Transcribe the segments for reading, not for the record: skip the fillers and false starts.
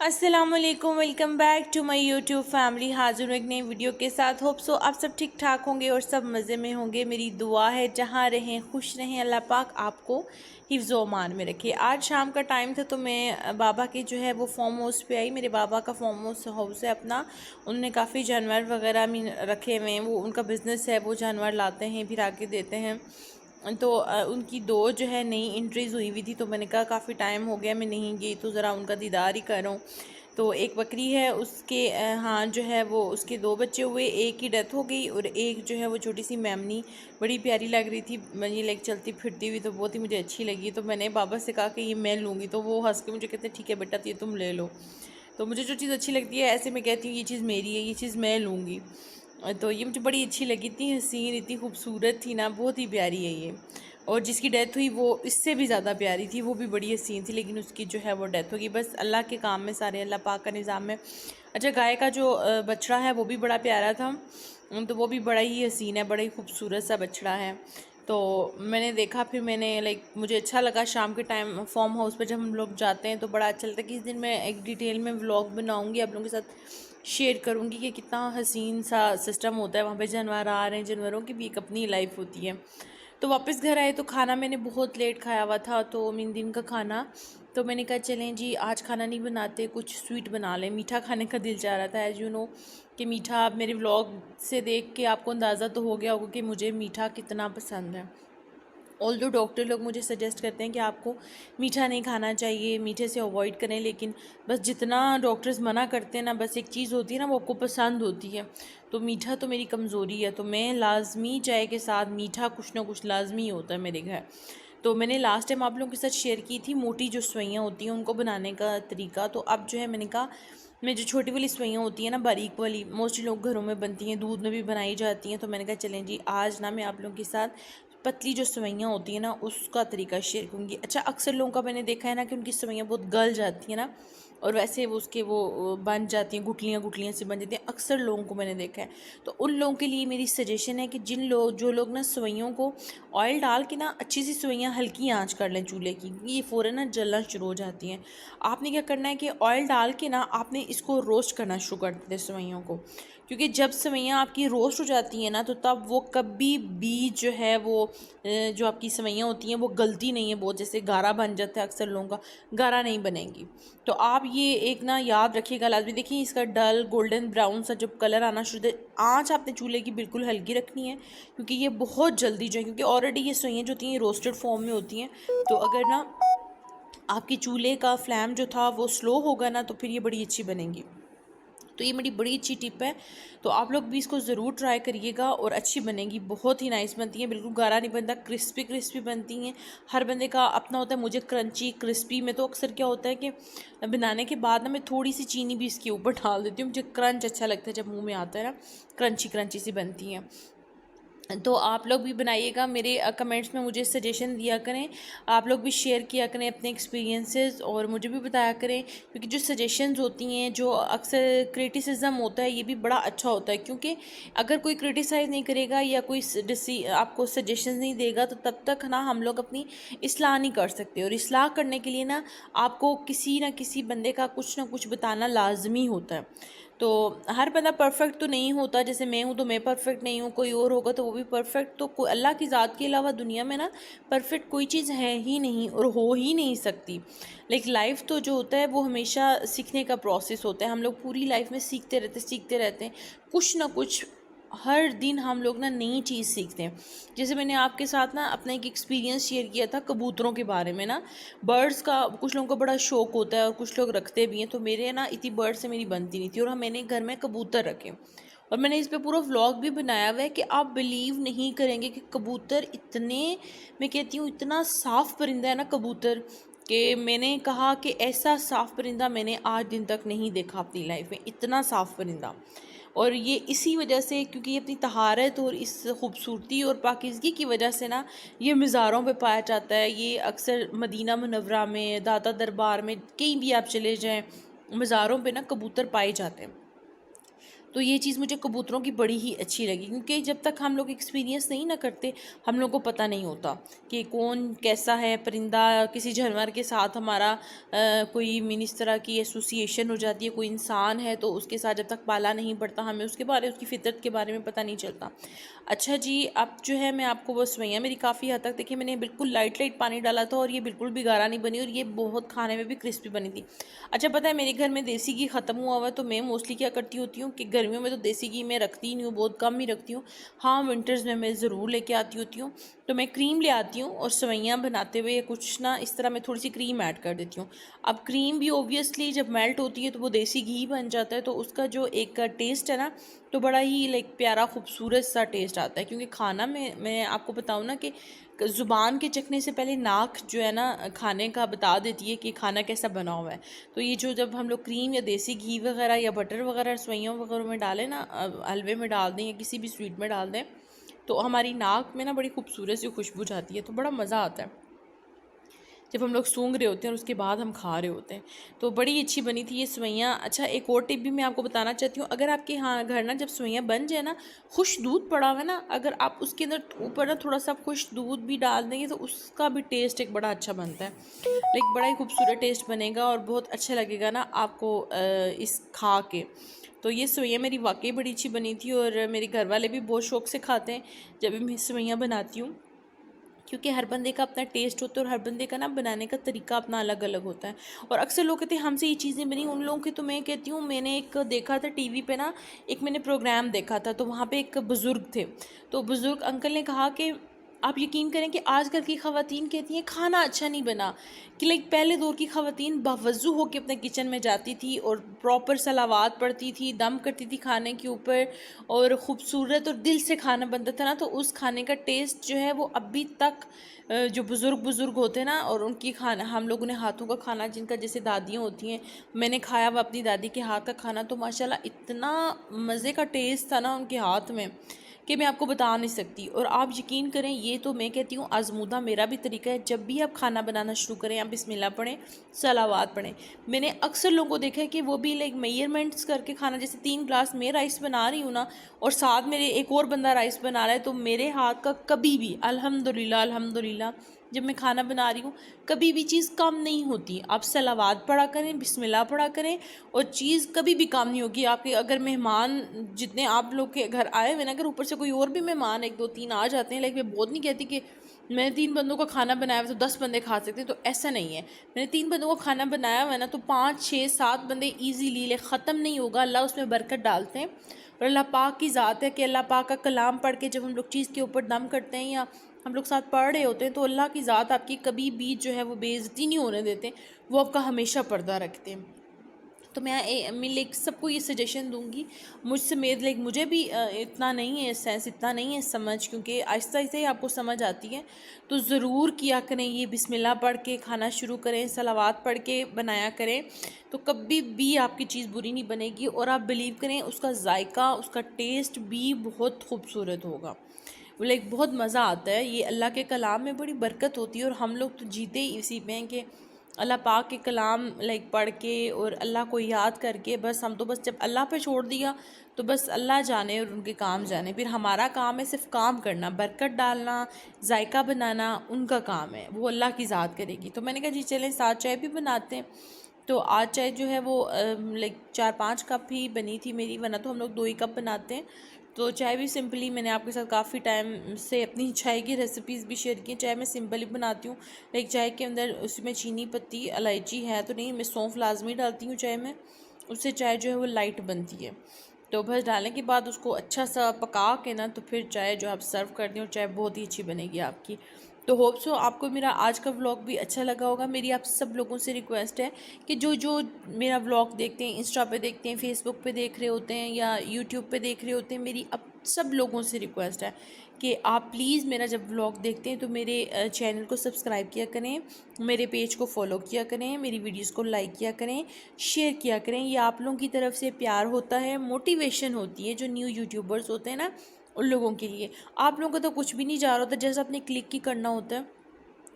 अस्सलामुअलैकुम, welcome back to my YouTube family. हाजिर हूँ एक नई वीडियो के साथ। होप सो आप सब ठीक ठाक होंगे और सब मज़े में होंगे। मेरी दुआ है जहाँ रहें खुश रहें, अल्लाह पाक आपको हिफ्ज़ व अमान में रखे। आज शाम का टाइम था तो मैं बाबा के जो है वो फार्म हाउस पे आई। मेरे बाबा का फार्म हाउस है अपना। उन्होंने काफ़ी जानवर वगैरह भी रखे हुए हैं। वो उनका बिज़नेस है, वो जानवर लाते हैं फिर आके देते हैं। तो उनकी दो जो है नई एंट्रीज़ हुई थी, तो मैंने कहा काफ़ी टाइम हो गया मैं नहीं गई, तो ज़रा उनका दीदार ही कर रहा हूँ। तो एक बकरी है उसके हाँ जो है वो उसके दो बच्चे हुए, एक की डेथ हो गई और एक जो है वो छोटी सी मेमनी बड़ी प्यारी लग रही थी। ये लाइक चलती फिरती हुई, तो बहुत ही मुझे अच्छी लगी। तो मैंने बाबा से कहा कि ये मैं लूँगी, तो वो हंस के मुझे कहते ठीक है बेटा, तो ये तुम ले लो। तो मुझे जो चीज़ अच्छी लगती है ऐसे मैं कहती हूँ ये चीज़ मेरी है, ये चीज़ मैं लूँगी। तो ये मुझे बड़ी अच्छी लगी, इतनी हसीन इतनी खूबसूरत थी ना, बहुत ही प्यारी है ये। और जिसकी डेथ हुई वो इससे भी ज़्यादा प्यारी थी, वो भी बड़ी हसीन थी, लेकिन उसकी जो है वो डेथ होगी। बस अल्लाह के काम में सारे, अल्लाह पाक का निज़ाम है। अच्छा, गाय का जो बछड़ा है वो भी बड़ा प्यारा था। तो वो भी बड़ा ही हसीन है, बड़ा ही खूबसूरत सा बछड़ा है। तो मैंने देखा, फिर मैंने लाइक मुझे अच्छा लगा। शाम के टाइम फार्म हाउस पर जब हम लोग जाते हैं तो बड़ा अच्छा लगता है कि इस दिन मैं एक डिटेल में व्लॉग बनाऊंगी, आप लोगों के साथ शेयर करूंगी कि कितना हसीन सा सिस्टम होता है वहाँ पे। जानवर आ रहे हैं, जानवरों की भी एक अपनी लाइफ होती है। तो वापस घर आए तो खाना मैंने बहुत लेट खाया हुआ था, तो मीन दिन का खाना। तो मैंने कहा चलें जी आज खाना नहीं बनाते, कुछ स्वीट बना लें। मीठा खाने का दिल चाह रहा था। एज यू नो कि मीठा, आप मेरे व्लॉग से देख के आपको अंदाज़ा तो हो गया होगा कि मुझे मीठा कितना पसंद है। ऑल दो डॉक्टर लोग मुझे सजेस्ट करते हैं कि आपको मीठा नहीं खाना चाहिए, मीठे से अवॉइड करें, लेकिन बस जितना डॉक्टर्स मना करते हैं ना, बस एक चीज़ होती है ना वो आपको पसंद होती है। तो मीठा तो मेरी कमज़ोरी है, तो मैं लाजमी चाय के साथ मीठा कुछ ना कुछ लाजमी होता है मेरे घर। तो मैंने लास्ट टाइम आप लोगों के साथ शेयर की थी मोटी जो सवैयाँ होती हैं उनको बनाने का तरीका। तो अब जो है मैंने कहा मैं जो छोटी वाली सवैयाँ होती हैं ना, बारीक वाली, मोस्टली लोग घरों में बनती हैं, दूध में भी बनाई जाती हैं। तो मैंने कहा चलें जी आज ना मैं आप लोगों के साथ पतली जो सवैयाँ होती हैं ना उसका तरीका शेयर करूँगी। अच्छा, अक्सर लोगों का मैंने देखा है ना कि उनकी सवैयाँ बहुत गल जाती हैं ना, और वैसे वो उसके वो बन जाती हैं, गुठलियाँ गुठलियाँ से बन जाती हैं। अक्सर लोगों को मैंने देखा है। तो उन लोगों के लिए मेरी सजेशन है कि जो लोग ना सवैयों को ऑयल डाल के ना अच्छी सी सवैयाँ हल्की आंच कर लें चूल्हे की, ये फ़ौरन ना जलना शुरू हो जाती हैं। आपने क्या करना है कि ऑयल डाल के ना आपने इसको रोस्ट करना शुरू कर देते सवैयों को, क्योंकि जब सवैयाँ आपकी रोस्ट हो जाती हैं ना तो तब वो कभी भी जो है वो जो आपकी सवैयाँ होती हैं वो गलती नहीं है बहुत, जैसे गारा बन जाता है अक्सर लोगों का, गारा नहीं बनेंगी। तो आप ये एक ना याद रखिएगा लाजमी। देखिए इसका डल गोल्डन ब्राउन सा जब कलर आना शुरू, आँच आपने चूल्हे की बिल्कुल हल्की रखनी है, क्योंकि ये बहुत जल्दी जो है, क्योंकि ऑलरेडी ये सवैयाँ जो होती हैं रोस्टेड फॉर्म में होती हैं। तो अगर ना आपके चूल्हे का फ्लेम जो था वो स्लो होगा ना तो फिर ये बड़ी अच्छी बनेंगी। तो ये मेरी बड़ी अच्छी टिप है, तो आप लोग भी इसको ज़रूर ट्राई करिएगा और अच्छी बनेगी, बहुत ही नाइस बनती हैं। बिल्कुल गाढ़ा नहीं बनता, क्रिस्पी क्रिस्पी बनती हैं। हर बंदे का अपना होता है, मुझे क्रंची क्रिस्पी में तो अक्सर क्या होता है कि बनाने के बाद ना मैं थोड़ी सी चीनी भी इसके ऊपर डाल देती हूँ, मुझे क्रंच अच्छा लगता है जब मुँह में आता है ना, क्रंची क्रंची सी बनती हैं। तो आप लोग भी बनाइएगा, मेरे कमेंट्स में मुझे सजेशन दिया करें, आप लोग भी शेयर किया करें अपने एक्सपीरियंसेस और मुझे भी बताया करें, क्योंकि जो सजेशंस होती हैं, जो अक्सर क्रिटिसिज्म होता है, ये भी बड़ा अच्छा होता है। क्योंकि अगर कोई क्रिटिसाइज़ नहीं करेगा या कोई आपको सजेशन नहीं देगा तो तब तक ना हम लोग अपनी इस्लाह नहीं कर सकते। और इस्लाह करने के लिए ना आपको किसी ना किसी बंदे का कुछ ना कुछ बताना लाजमी होता है। तो हर बंदा परफेक्ट तो नहीं होता, जैसे मैं हूँ तो मैं परफेक्ट नहीं हूँ, कोई और होगा तो वो भी परफेक्ट। तो कोई अल्लाह की ज़ात के अलावा दुनिया में ना परफेक्ट कोई चीज़ है ही नहीं और हो ही नहीं सकती। लेकिन लाइफ तो जो होता है वो हमेशा सीखने का प्रोसेस होता है। हम लोग पूरी लाइफ में सीखते रहते हैं, कुछ ना कुछ हर दिन हम लोग ना नई चीज़ सीखते हैं। जैसे मैंने आपके साथ ना अपना एक एक्सपीरियंस शेयर किया था कबूतरों के बारे में ना। बर्ड्स का कुछ लोगों को बड़ा शौक होता है और कुछ लोग रखते भी हैं। तो मेरे ना इतनी बर्ड से मेरी बनती नहीं थी और मैंने घर में कबूतर रखे, और मैंने इस पे पूरा व्लॉग भी बनाया हुआ है कि आप बिलीव नहीं करेंगे कि कबूतर इतने, मैं कहती हूँ इतना साफ़ परिंदा है ना कबूतर, कि मैंने कहा कि ऐसा साफ़ परिंदा मैंने आज दिन तक नहीं देखा अपनी लाइफ में, इतना साफ़ परिंदा। और ये इसी वजह से, क्योंकि ये अपनी तहारत और इस खूबसूरती और पाकीज़गी की वजह से ना ये मज़ारों पे पाया जाता है। ये अक्सर मदीना मुनव्वरा में, दाता दरबार में, कहीं भी आप चले जाएं, मज़ारों पे ना कबूतर पाए जाते हैं। तो ये चीज़ मुझे कबूतरों की बड़ी ही अच्छी लगी, क्योंकि जब तक हम लोग एक्सपीरियंस नहीं ना करते हम लोग को पता नहीं होता कि कौन कैसा है परिंदा। किसी जानवर के साथ हमारा कोई मीन इस तरह की एसोसिएशन हो जाती है, कोई इंसान है तो उसके साथ जब तक पाला नहीं पड़ता हमें उसके बारे उसकी फितरत के बारे में पता नहीं चलता। अच्छा जी, अब जो है मैं आपको वो सवैयाँ मेरी काफ़ी हद तक देखिए, मैंने बिल्कुल लाइट लाइट पानी डाला था और ये बिल्कुल भी गाढ़ा नहीं बनी और ये बहुत खाने में भी क्रिस्पी बनी थी। अच्छा पता है, मेरे घर में देसी घी ख़त्म हुआ हुआ है, तो मैं मोस्टली क्या करती होती हूँ कि गर्मियों में तो देसी घी मैं रखती ही नहीं हूँ, बहुत कम ही रखती हूँ। हाँ, विंटर्स में मैं ज़रूर लेके आती होती हूँ। तो मैं क्रीम ले आती हूँ और सवैयाँ बनाते हुए कुछ ना इस तरह मैं थोड़ी सी क्रीम ऐड कर देती हूँ। अब क्रीम भी ओबियसली जब मेल्ट होती है तो वो देसी घी बन जाता है, तो उसका जो एक टेस्ट है ना, तो बड़ा ही लाइक प्यारा खूबसूरत सा टेस्ट आता है। क्योंकि खाना में मैं आपको बताऊँ ना कि ज़ुबान के चखने से पहले नाक जो है ना खाने का बता देती है कि खाना कैसा बना हुआ है। तो ये जो जब हम लोग क्रीम या देसी घी वगैरह या बटर वगैरह सवैयों वगैरह में डालें ना, हलवे में डाल दें या किसी भी स्वीट में डाल दें, तो हमारी नाक में ना बड़ी खूबसूरत सी खुशबू जाती है, तो बड़ा मज़ा आता है जब हम लोग सूंघ रहे होते हैं और उसके बाद हम खा रहे होते हैं। तो बड़ी अच्छी बनी थी ये सवैयाँ। अच्छा, एक और टिप भी मैं आपको बताना चाहती हूँ, अगर आपके यहाँ घर ना जब सवैयाँ बन जाए ना, खुश दूध पड़ा हुआ है ना, अगर आप उसके अंदर ऊपर ना थोड़ा सा खुश दूध भी डाल देंगे तो उसका भी टेस्ट एक बड़ा अच्छा बनता है, लाइक बड़ा ही खूबसूरत टेस्ट बनेगा और बहुत अच्छा लगेगा ना आपको इस खा के। तो ये सवैयाँ मेरी वाकई बड़ी अच्छी बनी थी और मेरे घर वाले भी बहुत शौक़ से खाते हैं जब भी मैं सवैयाँ बनाती हूँ, क्योंकि हर बंदे का अपना टेस्ट होता है और हर बंदे का ना बनाने का तरीका अपना अलग अलग होता है। और अक्सर लोग कहते हैं हमसे ये चीज़ें बनी, उन लोगों की तो मैं कहती हूँ, मैंने एक देखा था टीवी पे ना, एक मैंने प्रोग्राम देखा था, तो वहाँ पे एक बुज़ुर्ग थे, तो बुज़ुर्ग अंकल ने कहा कि आप यकीन करें कि आजकल की ख़वातीन कहती हैं खाना अच्छा नहीं बना, कि लाइक पहले दौर की ख़वातीन बावज़ू होकर अपने किचन में जाती थी और प्रॉपर सलावात पढ़ती थी, दम करती थी खाने के ऊपर और ख़ूबसूरत और दिल से खाना बनता था ना, तो उस खाने का टेस्ट जो है वो अभी तक जो बुज़ुर्ग होते हैं ना, और उनकी खाना हम लोगों ने हाथों का खाना, जिनका जैसे दादियाँ होती हैं, मैंने खाया हुआ अपनी दादी के हाथ का खाना, तो माशाल्लाह इतना मज़े का टेस्ट था ना उनके हाथ में कि मैं आपको बता नहीं सकती। और आप यकीन करें, ये तो मैं कहती हूँ आज़मूदा मेरा भी तरीका है, जब भी आप खाना बनाना शुरू करें आप बिस्मिल्लाह पढ़ें, सलावात पढ़ें। मैंने अक्सर लोगों को देखा है कि वो भी लाइक मेजरमेंट्स करके खाना, जैसे 3 ग्लास मैं राइस बना रही हूँ ना और साथ मेरे एक और बंदा राइस बना रहा है, तो मेरे हाथ का कभी भी अल्हम्दुलिल्लाह जब मैं खाना बना रही हूँ कभी भी चीज़ कम नहीं होती। आप सलावात पढ़ा करें, बिस्मिल्लाह पढ़ा करें और चीज़ कभी भी कम नहीं होगी आपके। अगर मेहमान जितने आप लोग के घर आए हुए ना, अगर ऊपर से कोई और भी मेहमान 1 2 3 आ जाते हैं, लाइक मैं बहुत नहीं कहती कि मैंने 3 बंदों का खाना बनाया हुआ तो 10 बंदे खा सकते हैं, तो ऐसा नहीं है। मैंने 3 बंदों का खाना बनाया हुआ है ना, तो 5 6 7 बंदे ईजीली ले, ख़त्म नहीं होगा। अल्लाह उसमें बरकत डालते हैं और अल्लाह पाक की ज़ात है कि अल्लाह पाक का कलाम पढ़ के जब हम लोग चीज़ के ऊपर दम करते हैं या हम लोग साथ पढ़ रहे होते हैं, तो अल्लाह की ज़ात आपकी कभी भी जो है वो बेइज्जती नहीं होने देते, वो आपका हमेशा पर्दा रखते हैं। तो मैं लाइक सबको ये सजेशन दूंगी, मुझसे मेरे लाइक मुझे भी इतना नहीं है सेंस, इतना नहीं है समझ, क्योंकि आहिस्ता आहिस्ता ही आपको समझ आती है। तो ज़रूर किया करें ये, बिस्मिल्लाह पढ़ के खाना शुरू करें, सलावात पढ़ के बनाया करें, तो कभी भी आपकी चीज़ बुरी नहीं बनेगी और आप बिलीव करें उसका जायका, उसका टेस्ट भी बहुत खूबसूरत होगा। लाइक बहुत मज़ा आता है। ये अल्लाह के कलाम में बड़ी बरकत होती है और हम लोग तो जीते ही इसी में हैं कि अल्लाह पाक के कलाम लाइक पढ़ के और अल्लाह को याद करके, बस हम तो बस जब अल्लाह पे छोड़ दिया तो बस अल्लाह जाने और उनके काम जाने, फिर हमारा काम है सिर्फ काम करना, बरकत डालना, जायका बनाना उनका काम है, वो अल्लाह की ज़ात करेगी। तो मैंने कहा जी चलें साथ चाय भी बनाते हैं। तो आज चाय जो है वो लाइक 4 5 कप ही बनी थी मेरी, वरना तो हम लोग 2 ही कप बनाते हैं। तो चाय भी सिंपली मैंने आपके साथ काफ़ी टाइम से अपनी चाय की रेसिपीज़ भी शेयर की। चाय मैं सिंपल ही बनाती हूँ, लाइक चाय के अंदर उसमें चीनी पत्ती इलायची है तो नहीं, मैं सौंफ लाजमी डालती हूँ चाय में, उससे चाय जो है वो लाइट बनती है। तो बस डालने के बाद उसको अच्छा सा पका के ना, तो फिर चाय जो आप सर्व कर दें और चाय बहुत ही अच्छी बनेगी आपकी। तो होप सो आपको मेरा आज का व्लॉग भी अच्छा लगा होगा। मेरी आप सब लोगों से रिक्वेस्ट है कि जो जो मेरा व्लॉग देखते हैं, इंस्टा पे देखते हैं, फेसबुक पे देख रहे होते हैं या यूट्यूब पे देख रहे होते हैं, मेरी अब सब लोगों से रिक्वेस्ट है कि आप प्लीज़ मेरा जब व्लॉग देखते हैं तो मेरे चैनल को सब्सक्राइब किया करें, मेरे पेज को फॉलो किया करें, मेरी वीडियोस को लाइक किया करें, शेयर किया करें। ये आप लोगों की तरफ से प्यार होता है, मोटिवेशन होती है जो न्यू यूट्यूबर्स होते हैं ना, उन लोगों के लिए। आप लोगों को तो कुछ भी नहीं जा रहा होता, जैसे अपने क्लिक ही करना होता है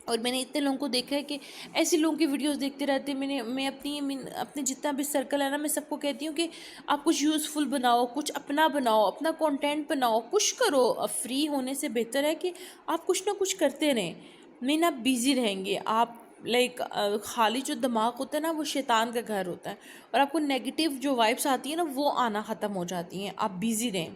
और मैंने इतने लोगों को देखा है कि ऐसे लोगों की वीडियोस देखते रहते हैं। मैं अपने जितना भी सर्कल है ना, मैं सबको कहती हूँ कि आप कुछ यूज़फुल बनाओ, कुछ अपना बनाओ, अपना कंटेंट बनाओ, कुछ करो। फ्री होने से बेहतर है कि आप कुछ ना कुछ करते रहें। मेन आप बिज़ी रहेंगे, आप लाइक खाली जो दिमाग होता है ना, वो शैतान का घर होता है, और आपको नेगेटिव जो वाइब्स आती है ना, वो आना ख़त्म हो जाती हैं। आप बिज़ी रहें,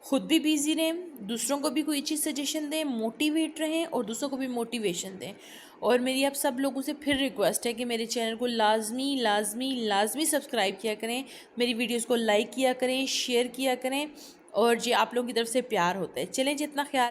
खुद भी बिज़ी रहें, दूसरों को भी कोई चीज़ सजेशन दें, मोटिवेट रहें और दूसरों को भी मोटिवेशन दें। और मेरी आप सब लोगों से फिर रिक्वेस्ट है कि मेरे चैनल को लाजमी लाजमी लाजमी सब्सक्राइब किया करें, मेरी वीडियोस को लाइक किया करें, शेयर किया करें, और जी आप लोगों की तरफ से प्यार होता है। चलें, जितना ख्याल